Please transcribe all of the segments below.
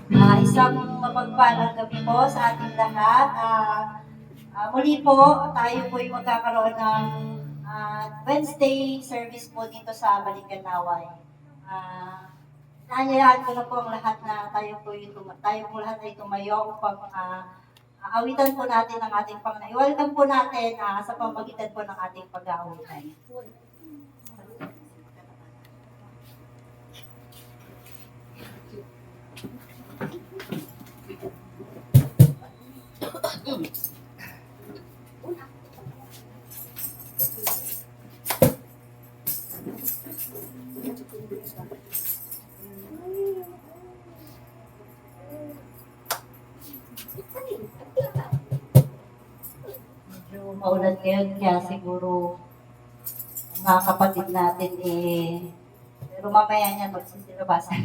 Isang mapagpalang gabi po sa ating lahat. Muli po, tayo po ay magkakaroon ng Wednesday service po dito sa Balikanaway. Naanyayahan ko na po ang lahat na tayo po lahat ay tumayo upang awitan po natin ang ating Panginoon. I-welcome po natin sa pamagitan po ng ating pag-aawitan. Medyo maulan ngayon, kaya siguro mga kapatid natin pero mamaya niya magsisilabasan.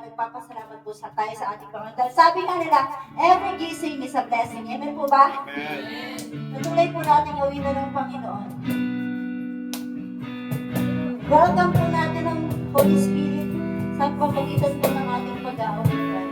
Nagpapasalamat po tayo sa ating Panginoon. Sabi nga nila, every gising is a blessing. Amen po ba? Amen. Natuloy po natin gawin na ng Panginoon. Welcome po natin ang Holy Spirit sa pamagitan po ng ating pag-aawitan.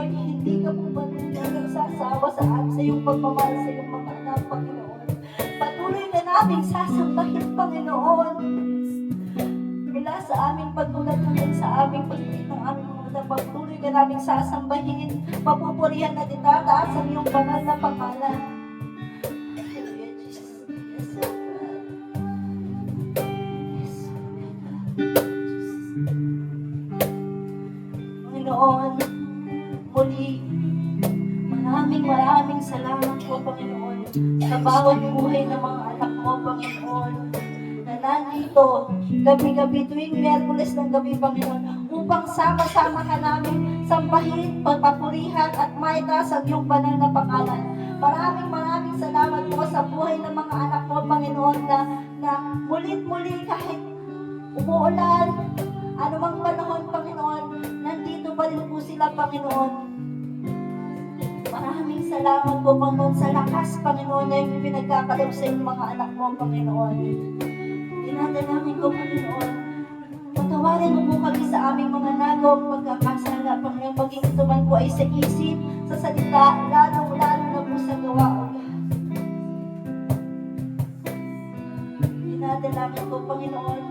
Panginoon, hindi ka po nagsasawa sa iyong pagmamahal sa iyong mga anak, Panginoon. Patuloy na namin sasambahin, Panginoon. Mula sa aming pagmulat hanggang sa aming pagtiit ng aming mga mata, patuloy ka namin sasambahin. Papupurihan at itataas ang iyong banal na pangalan. Hallelujah, Jesus. Yes, Lord. Yes, Lord. Panginoon, muli, maraming salamat po, Panginoon, sa bawat buhay ng mga anak mo, Panginoon, na nandito gabi-gabi tuwing Miyerkules ng gabi, Panginoon, upang sama-sama ka namin sambahin, pagpapurihan at maitaas ang iyong banal na pangalan. Maraming salamat po sa buhay ng mga anak mo, Panginoon, na mulit-muli kahit umuulan, anumang panahon, Panginoon, nandito pa rin po sila, Panginoon. Maraming salamat po, Panginoon, sa lakas, Panginoon, na yung pinagkakalob sa iyong mga anak mo, Panginoon. Dinadalangin ko, Panginoon, patawarin mo po kami sa aming mga nagaw, pagkakasala, Panginoon, maging ito man po ay sa isip, sa salita, lalo na po sa gawa, O God. Dinadalangin ko, Panginoon,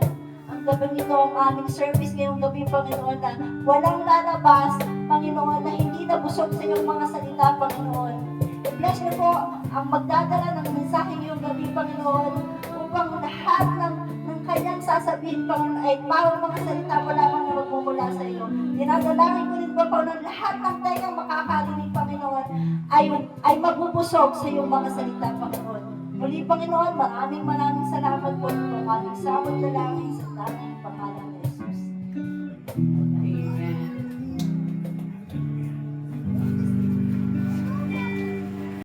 ang gabing ito ang aming service ngayong gabi, Panginoon, na walang lalabas, Panginoon, na hindi nabusog sa iyong mga salita, Panginoon. I-bless niyo po ang magdadala ng mensahe ngayong gabi, Panginoon, upang lahat ng kanyang sasabihin, Panginoon, ay parang mga salita pa lamang na magmumula sa iyo. Dinadalangin ko rin po, Panginoon, lahat ng tayong makakarinig, Panginoon, ay mabubusog sa iyong mga salita, Panginoon. Muli, Panginoon, maraming salamat po. Maraming samot na langin sa tanging pangalan